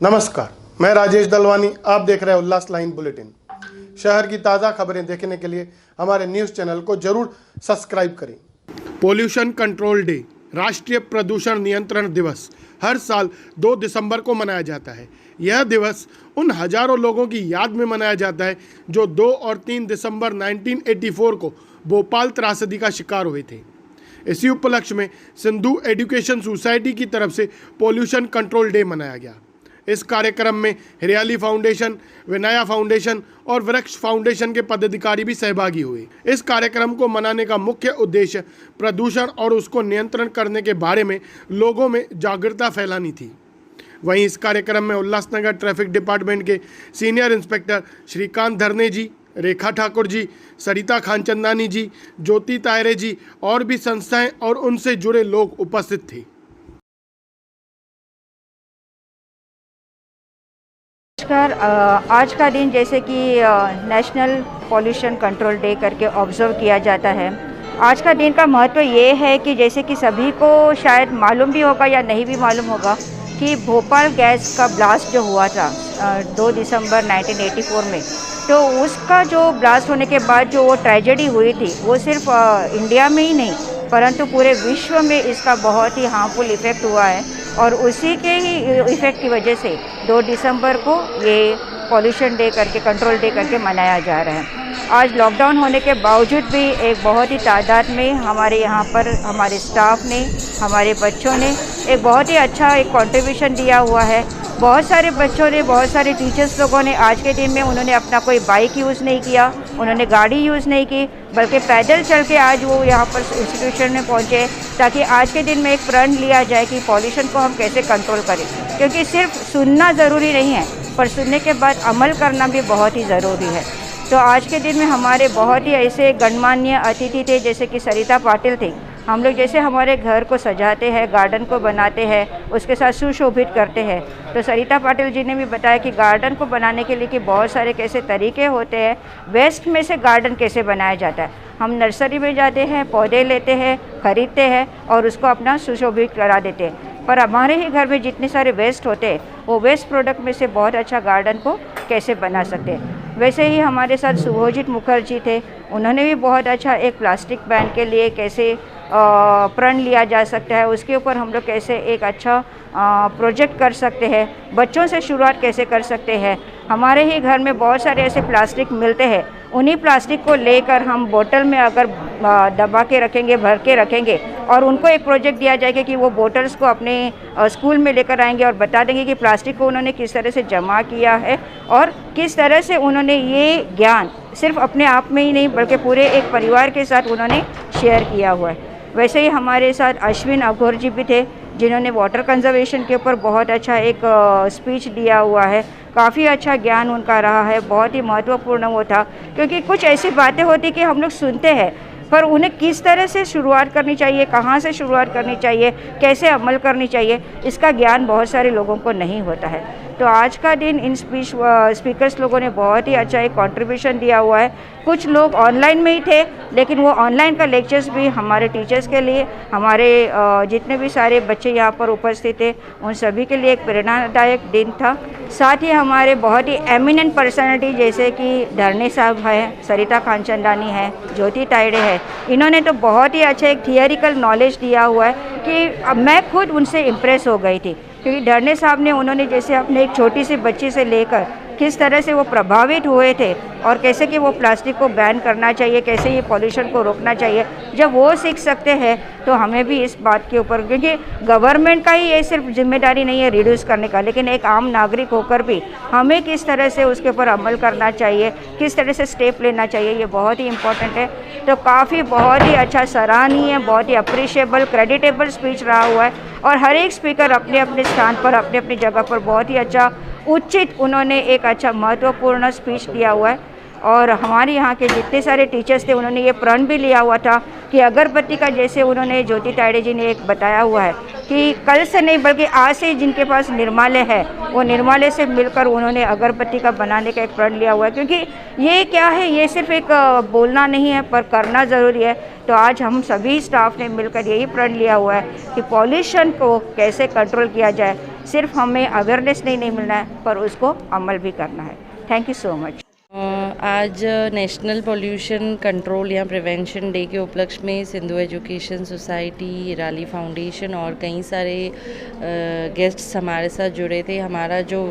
नमस्कार, मैं राजेश दलवानी। आप देख रहे हैं उल्लास लाइन बुलेटिन। शहर की ताज़ा खबरें देखने के लिए हमारे न्यूज़ चैनल को जरूर सब्सक्राइब करें। पोल्यूशन कंट्रोल डे, राष्ट्रीय प्रदूषण नियंत्रण दिवस हर साल 2 दिसंबर को मनाया जाता है। यह दिवस उन हजारों लोगों की याद में मनाया जाता है जो 2 और 3 दिसंबर 1984 को भोपाल त्रासदी का शिकार हुए थे। इसी उपलक्ष्य में सिंधु एजुकेशन सोसाइटी की तरफ से पोल्यूशन कंट्रोल डे मनाया गया। इस कार्यक्रम में हरियाली फाउंडेशन, विनाया फाउंडेशन और वृक्ष फाउंडेशन के पदाधिकारी भी सहभागी हुए। इस कार्यक्रम को मनाने का मुख्य उद्देश्य प्रदूषण और उसको नियंत्रण करने के बारे में लोगों में जागरूकता फैलानी थी। वहीं इस कार्यक्रम में उल्लासनगर ट्रैफिक डिपार्टमेंट के सीनियर इंस्पेक्टर श्रीकांत धरने जी, रेखा ठाकुर जी, सरिता खानचंदानी जी, ज्योति तायरे जी और भी संस्थाएं और उनसे जुड़े लोग उपस्थित थे। नमस्कार। आज का दिन जैसे कि नेशनल पॉल्यूशन कंट्रोल डे करके ऑब्जर्व किया जाता है। आज का दिन का महत्व ये है कि जैसे कि सभी को शायद मालूम भी होगा या नहीं भी मालूम होगा कि भोपाल गैस का ब्लास्ट जो हुआ था 2 दिसंबर 1984 में, तो उसका जो ब्लास्ट होने के बाद जो वो ट्रेजेडी हुई थी वो सिर्फ इंडिया में ही नहीं परंतु पूरे विश्व में इसका बहुत ही हार्मफुल इफ़ेक्ट हुआ है। और उसी के ही इफ़ेक्ट की वजह से 2 दिसंबर को ये पॉल्यूशन डे करके, कंट्रोल डे करके मनाया जा रहा है। आज लॉकडाउन होने के बावजूद भी एक बहुत ही तादाद में हमारे यहाँ पर हमारे स्टाफ ने, हमारे बच्चों ने एक बहुत ही अच्छा एक कंट्रीब्यूशन दिया हुआ है। बहुत सारे बच्चों ने, बहुत सारे टीचर्स लोगों ने आज के दिन में उन्होंने अपना कोई बाइक यूज़ नहीं किया, उन्होंने गाड़ी यूज़ नहीं की, बल्कि पैदल चल के आज वो यहाँ पर इंस्टीट्यूशन में पहुँचे ताकि आज के दिन में एक प्रण लिया जाए कि पॉल्यूशन को हम कैसे कंट्रोल करें। क्योंकि सिर्फ सुनना ज़रूरी नहीं है पर सुनने के बाद अमल करना भी बहुत ही ज़रूरी है। तो आज के दिन में हमारे बहुत ही ऐसे गणमान्य अतिथि थे जैसे कि सरिता पाटिल थे। हम लोग जैसे हमारे घर को सजाते हैं, गार्डन को बनाते हैं, उसके साथ सुशोभित करते हैं, तो सरिता पाटिल जी ने भी बताया कि गार्डन को बनाने के लिए कि बहुत सारे कैसे तरीके होते हैं, वेस्ट में से गार्डन कैसे बनाया जाता है। हम नर्सरी में जाते हैं, पौधे लेते हैं, खरीदते हैं और उसको अपना सुशोभित करा देते हैं। पर हमारे ही घर में जितने सारे वेस्ट होते हैं वो वेस्ट प्रोडक्ट में से बहुत अच्छा गार्डन को कैसे बना सकते हैं। वैसे ही हमारे साथ शुभजीत मुखर्जी थे, उन्होंने भी बहुत अच्छा एक प्लास्टिक बैन के लिए कैसे प्रण लिया जा सकता है, उसके ऊपर हम लोग कैसे एक अच्छा प्रोजेक्ट कर सकते हैं, बच्चों से शुरुआत कैसे कर सकते हैं। हमारे ही घर में बहुत सारे ऐसे प्लास्टिक मिलते हैं, उन्हीं प्लास्टिक को लेकर हम बोतल में अगर दबा के रखेंगे, भर के रखेंगे और उनको एक प्रोजेक्ट दिया जाएगा कि वो बोतल्स को अपने स्कूल में लेकर आएंगे और बता देंगे कि प्लास्टिक को उन्होंने किस तरह से जमा किया है और किस तरह से उन्होंने ये ज्ञान सिर्फ अपने आप में ही नहीं बल्कि पूरे एक परिवार के साथ उन्होंने शेयर किया हुआ है। वैसे ही हमारे साथ अश्विन अघोर जी भी थे जिन्होंने वाटर कंजर्वेशन के ऊपर बहुत अच्छा एक स्पीच दिया हुआ है। काफ़ी अच्छा ज्ञान उनका रहा है, बहुत ही महत्वपूर्ण वो था क्योंकि कुछ ऐसी बातें होती कि हम लोग सुनते हैं पर उन्हें किस तरह से शुरुआत करनी चाहिए, कहाँ से शुरुआत करनी चाहिए, कैसे अमल करनी चाहिए, इसका ज्ञान बहुत सारे लोगों को नहीं होता है। तो आज का दिन इन स्पीकर्स लोगों ने बहुत ही अच्छा एक कंट्रीब्यूशन दिया हुआ है। कुछ लोग ऑनलाइन में ही थे लेकिन वो ऑनलाइन का लेक्चर्स भी हमारे टीचर्स के लिए, हमारे जितने भी सारे बच्चे यहाँ पर उपस्थित थे उन सभी के लिए एक प्रेरणादायक दिन था। साथ ही हमारे बहुत ही एमिनेंट पर्सनालिटी जैसे कि धरने साहब हैं, सरिता खानचंदानी है, ज्योति तायरे है, इन्होंने तो बहुत ही अच्छा एक थियरिकल नॉलेज दिया हुआ है कि मैं खुद उनसे इम्प्रेस हो गई थी क्योंकि धरने साहब ने, उन्होंने जैसे अपने एक छोटी सी बच्ची से लेकर किस तरह से वो प्रभावित हुए थे और कैसे कि वो प्लास्टिक को बैन करना चाहिए, कैसे ये पॉल्यूशन को रोकना चाहिए। जब वो सीख सकते हैं तो हमें भी इस बात के ऊपर, क्योंकि गवर्नमेंट का ही ये सिर्फ जिम्मेदारी नहीं है रिड्यूस करने का, लेकिन एक आम नागरिक होकर भी हमें किस तरह से उसके ऊपर अमल करना चाहिए, किस तरह से स्टेप लेना चाहिए, ये बहुत ही इम्पोर्टेंट है। तो काफ़ी बहुत ही अच्छा, सराहनीय, बहुत ही अप्रिशिएबल, क्रेडिटेबल स्पीच रहा हुआ है और हर एक स्पीकर अपने अपने स्थान पर, अपने अपनी जगह पर बहुत ही अच्छा, उचित, उन्होंने एक अच्छा महत्वपूर्ण स्पीच दिया हुआ है। और हमारे यहाँ के जितने सारे टीचर्स थे उन्होंने ये प्रण भी लिया हुआ था कि अगरबत्ती का, जैसे उन्होंने ज्योति तायरे जी ने एक बताया हुआ है कि कल से नहीं बल्कि आज से जिनके पास निर्मालय है वो निर्मालय से मिलकर उन्होंने अगरबत्ती का बनाने का एक प्रण लिया हुआ है। क्योंकि ये क्या है, ये सिर्फ एक बोलना नहीं है पर करना ज़रूरी है। तो आज हम सभी स्टाफ ने मिलकर यही प्रण लिया हुआ है कि पॉल्यूशन को कैसे कंट्रोल किया जाए, सिर्फ हमें अवेयरनेस नहीं मिलना है पर उसको अमल भी करना है। Thank you so much. आज नेशनल पोल्यूशन कंट्रोल या प्रिवेंशन डे के उपलक्ष्य में Sindhu education society, rally foundation और कई सारे गेस्ट्स हमारे साथ जुड़े थे। हमारा जो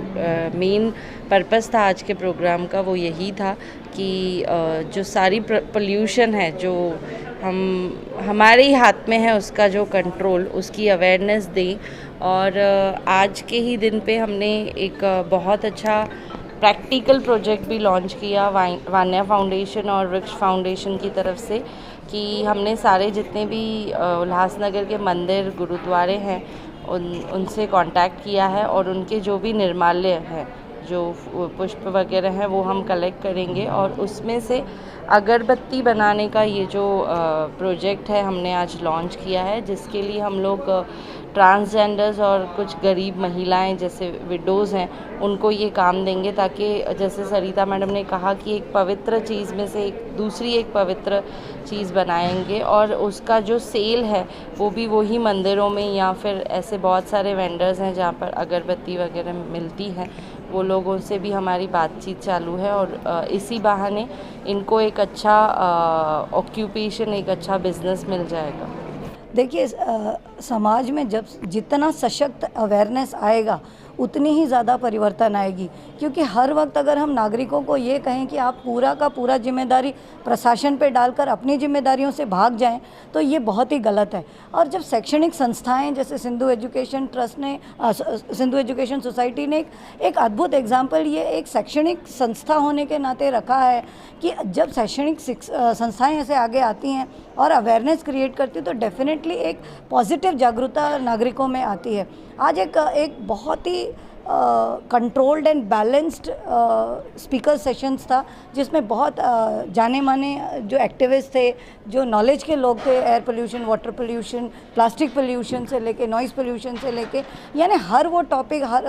मेन पर्पस था आज के प्रोग्राम का वो यही था कि जो सारी पोल्यूशन है जो हमारे ही हाथ में है उसका जो कंट्रोल, उसकी अवेयरनेस दें। और आज के ही दिन पे हमने एक बहुत अच्छा प्रैक्टिकल प्रोजेक्ट भी लॉन्च किया वान्या फाउंडेशन और वृक्ष फाउंडेशन की तरफ से, कि हमने सारे जितने भी उल्लासनगर के मंदिर गुरुद्वारे हैं उनसे कांटेक्ट किया है और उनके जो भी निर्माल्य हैं, जो पुष्प वगैरह हैं, वो हम कलेक्ट करेंगे और उसमें से अगरबत्ती बनाने का ये जो प्रोजेक्ट है हमने आज लॉन्च किया है, जिसके लिए हम लोग ट्रांसजेंडर्स और कुछ गरीब महिलाएं जैसे विडोज़ हैं उनको ये काम देंगे, ताकि जैसे सरिता मैडम ने कहा कि एक पवित्र चीज़ में से दूसरी एक पवित्र चीज़ बनाएंगे और उसका जो सेल है वो भी वही मंदिरों में या फिर ऐसे बहुत सारे वेंडर्स हैं जहाँ पर अगरबत्ती वगैरह मिलती है, वो लोगों से भी हमारी बातचीत चालू है और इसी बहाने इनको एक अच्छा ऑक्यूपेशन, एक अच्छा बिजनेस मिल जाएगा। देखिए, समाज में जब जितना सशक्त अवेयरनेस आएगा उतनी ही ज़्यादा परिवर्तन आएगी, क्योंकि हर वक्त अगर हम नागरिकों को ये कहें कि आप पूरा का पूरा जिम्मेदारी प्रशासन पे डालकर अपनी जिम्मेदारियों से भाग जाएं तो ये बहुत ही गलत है। और जब शैक्षणिक संस्थाएं जैसे सिंधु एजुकेशन ट्रस्ट ने सिंधु एजुकेशन सोसाइटी ने एक अद्भुत एग्जाम्पल ये एक शैक्षणिक संस्था होने के नाते रखा है कि जब शैक्षणिक संस्थाएँ ऐसे आगे आती हैं और अवेयरनेस क्रिएट करती है तो डेफिनेटली एक पॉजिटिव जागरूकता नागरिकों में आती है। आज एक बहुत ही controlled and balanced speaker sessions था, जिसमें बहुत जाने माने जो एक्टिविस्ट थे, जो नॉलेज के लोग थे, air pollution, water pollution, plastic pollution से लेके नॉइज़ पोल्यूशन से लेके, यानी हर वो टॉपिक, हर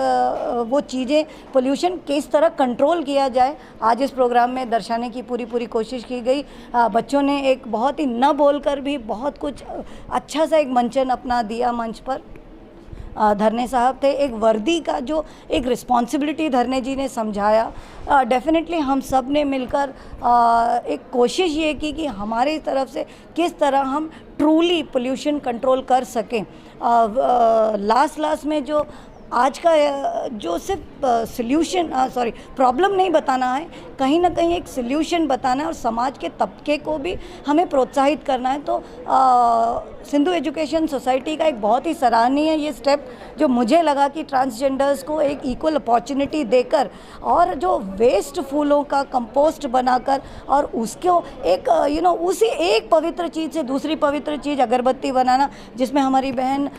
वो चीज़ें, पोल्यूशन किस तरह कंट्रोल किया जाए, आज इस प्रोग्राम में दर्शाने की पूरी कोशिश की गई। बच्चों ने एक बहुत ही न बोलकर भी बहुत कुछ अच्छा सा एक मंचन अपना दिया मंच पर। धरने साहब थे, एक वर्दी का जो एक रिस्पॉन्सिबिलिटी धरने जी ने समझाया। डेफिनेटली हम सब ने मिलकर एक कोशिश ये की कि हमारी तरफ से किस तरह हम ट्रूली पोल्यूशन कंट्रोल कर सकें। लास्ट में जो आज का जो सिर्फ प्रॉब्लम नहीं बताना है, कहीं ना कहीं एक सल्यूशन बताना है और समाज के तबके को भी हमें प्रोत्साहित करना है। तो सिंधु एजुकेशन सोसाइटी का एक बहुत ही सराहनीय ये स्टेप जो मुझे लगा कि ट्रांसजेंडर्स को एक इक्वल अपॉर्चुनिटी देकर और जो वेस्ट फूलों का कंपोस्ट बनाकर और उसको एक उसी एक पवित्र चीज़ से दूसरी पवित्र चीज़ अगरबत्ती बनाना, जिसमें हमारी बहन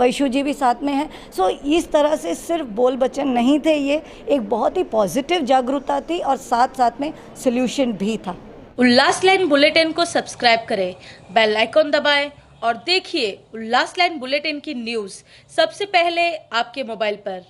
वैशु जी भी साथ में है। सो इस तरह से सिर्फ बोल वचन नहीं थे, ये एक बहुत ही पॉजिटिव जागरूकता थी और साथ में सल्यूशन भी था। उल्लास लाइन बुलेटिन को सब्सक्राइब करें, बेल आइकॉन दबाएं और देखिए उल्लास लाइन बुलेटिन की न्यूज़ सबसे पहले आपके मोबाइल पर।